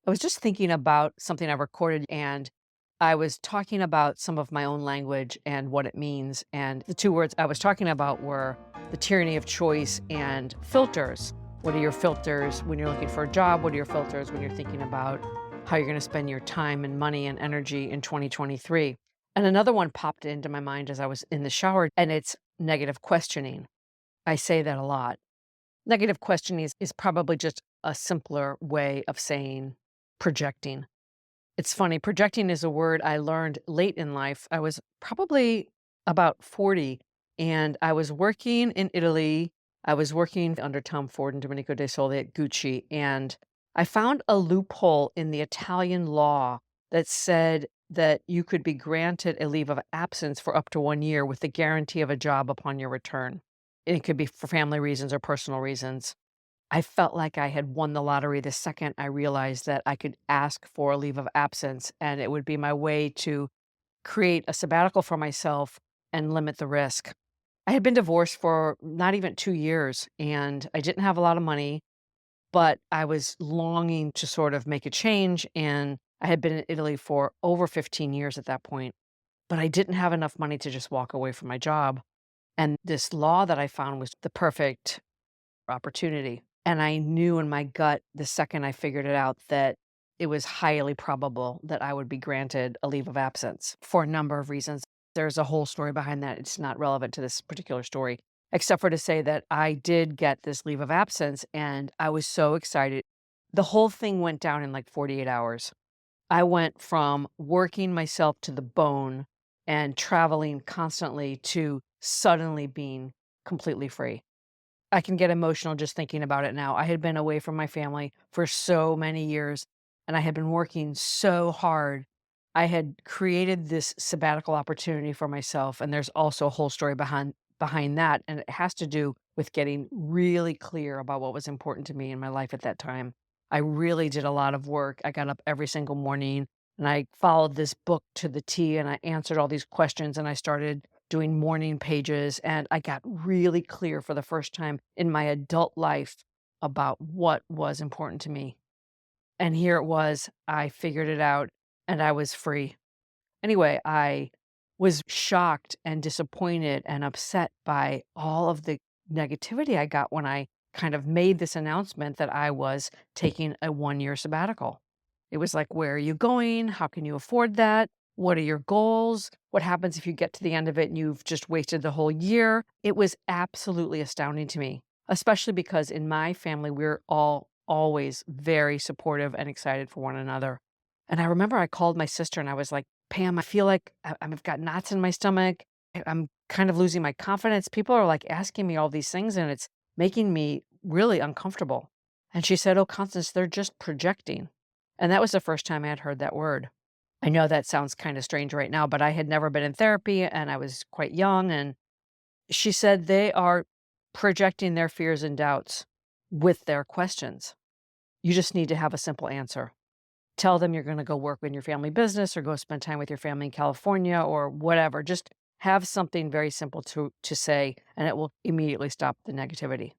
I was just thinking about something I recorded, and I was talking about some of my own language and what it means. And the two words I was talking about were the tyranny of choice and filters. What are your filters when you're looking for a job? What are your filters when you're thinking about how you're going to spend your time and money and energy in 2023? And another one popped into my mind as I was in the shower, and it's negative questioning. I say that a lot. Negative questioning is probably just a simpler way of saying projecting. It's funny, projecting is a word I learned late in life. I was probably about 40, and I was working in Italy. I was working under Tom Ford and Domenico at Gucci, and I found a loophole in the Italian law that said that you could be granted a leave of absence for up to 1 year with the guarantee of a job upon your return. It could be for family reasons or personal reasons. I felt like I had won the lottery the second I realized that I could ask for a leave of absence, and it would be my way to create a sabbatical for myself and limit the risk. I had been divorced for not even 2 years, and I didn't have a lot of money, but I was longing to sort of make a change, and I had been in Italy for over 15 years at that point, but I didn't have enough money to just walk away from my job, and this law that I found was the perfect opportunity. And I knew in my gut the second I figured it out that it was highly probable that I would be granted a leave of absence for a number of reasons. There's a whole story behind that. It's not relevant to this particular story, except for to say that I did get this leave of absence and I was so excited. The whole thing went down in like 48 hours. I went from working myself to the bone and traveling constantly to suddenly being completely free. I can get emotional just thinking about it now. I had been away from my family for so many years, and I had been working so hard. I had created this sabbatical opportunity for myself, and there's also a whole story behind that, and it has to do with getting really clear about what was important to me in my life at that time. I really did a lot of work. I got up every single morning and I followed this book to the T and I answered all these questions and I started doing morning pages, and I got really clear for the first time in my adult life about what was important to me. And here it was, I figured it out and I was free. Anyway, I was shocked and disappointed and upset by all of the negativity I got when I kind of made this announcement that I was taking a 1 year sabbatical. It was like, where are you going? How can you afford that? What are your goals? What happens if you get to the end of it and you've just wasted the whole year? It was absolutely astounding to me, especially because in my family, we're all always very supportive and excited for one another. And I remember I called my sister and I was like, Pam, I feel like I've got knots in my stomach. I'm kind of losing my confidence. People are like asking me all these things and it's making me really uncomfortable. And she said, Oh, Constance, they're just projecting. And that was the first time I had heard that word. I know that sounds kind of strange right now, but I had never been in therapy and I was quite young. And she said they are projecting their fears and doubts with their questions. You just need to have a simple answer. Tell them you're gonna go work in your family business or go spend time with your family in California or whatever. Just have something very simple to say, and it will immediately stop the negativity.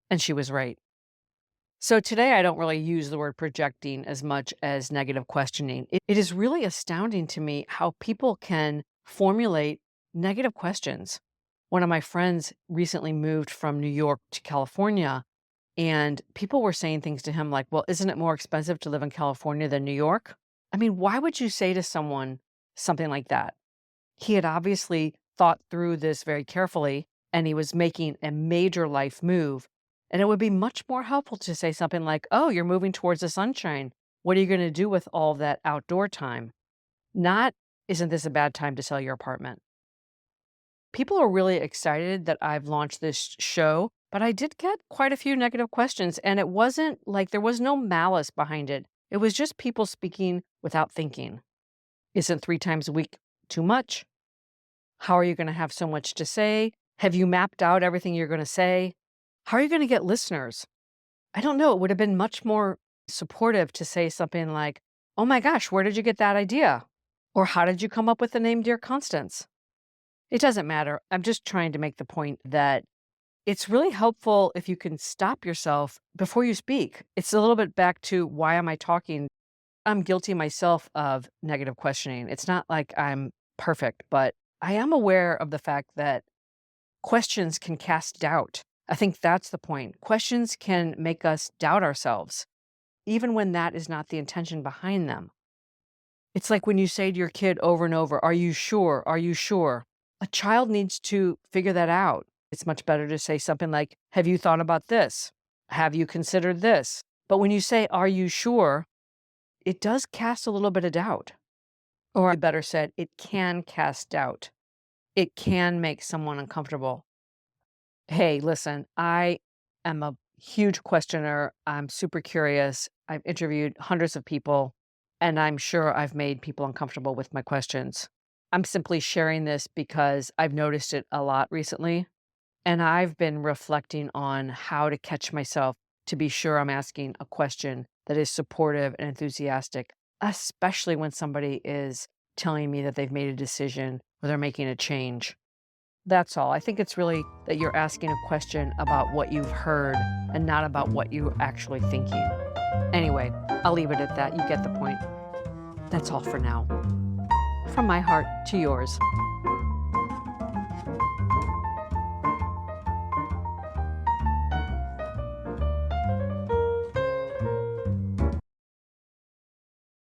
And she was right. So today I don't really use the word projecting as much as negative questioning. It is really astounding to me how people can formulate negative questions. One of my friends recently moved from New York to California, and people were saying things to him like, well, isn't it more expensive to live in California than New York? I mean, why would you say to someone something like that? He had obviously thought through this very carefully and he was making a major life move. And it would be much more helpful to say something like, oh, you're moving towards the sunshine. What are you going to do with all that outdoor time? Not, isn't this a bad time to sell your apartment? People are really excited that I've launched this show, but I did get quite a few negative questions, and it wasn't like there was no malice behind it. It was just people speaking without thinking. Isn't 3 times a week too much? How are you going to have so much to say? Have you mapped out everything you're going to say? How are you going to get listeners? I don't know. It would have been much more supportive to say something like, oh my gosh, where did you get that idea? Or how did you come up with the name Dear Constance? It doesn't matter. I'm just trying to make the point that it's really helpful if you can stop yourself before you speak. It's a little bit back to why am I talking? I'm guilty myself of negative questioning. It's not like I'm perfect, but I am aware of the fact that questions can cast doubt. I think that's the point. Questions can make us doubt ourselves, even when that is not the intention behind them. It's like when you say to your kid over and over, "Are you sure? Are you sure?" A child needs to figure that out. It's much better to say something like, "Have you thought about this? Have you considered this?" But when you say, "Are you sure?" it does cast a little bit of doubt. Or better said, it can cast doubt. It can make someone uncomfortable. Hey, listen, I am a huge questioner. I'm super curious. I've interviewed hundreds of people, and I'm sure I've made people uncomfortable with my questions. I'm simply sharing this because I've noticed it a lot recently, and I've been reflecting on how to catch myself to be sure I'm asking a question that is supportive and enthusiastic, especially when somebody is telling me that they've made a decision or they're making a change. That's all. I think it's really that you're asking a question about what you've heard and not about what you're actually thinking. Anyway, I'll leave it at that. You get the point. That's all for now. From my heart to yours.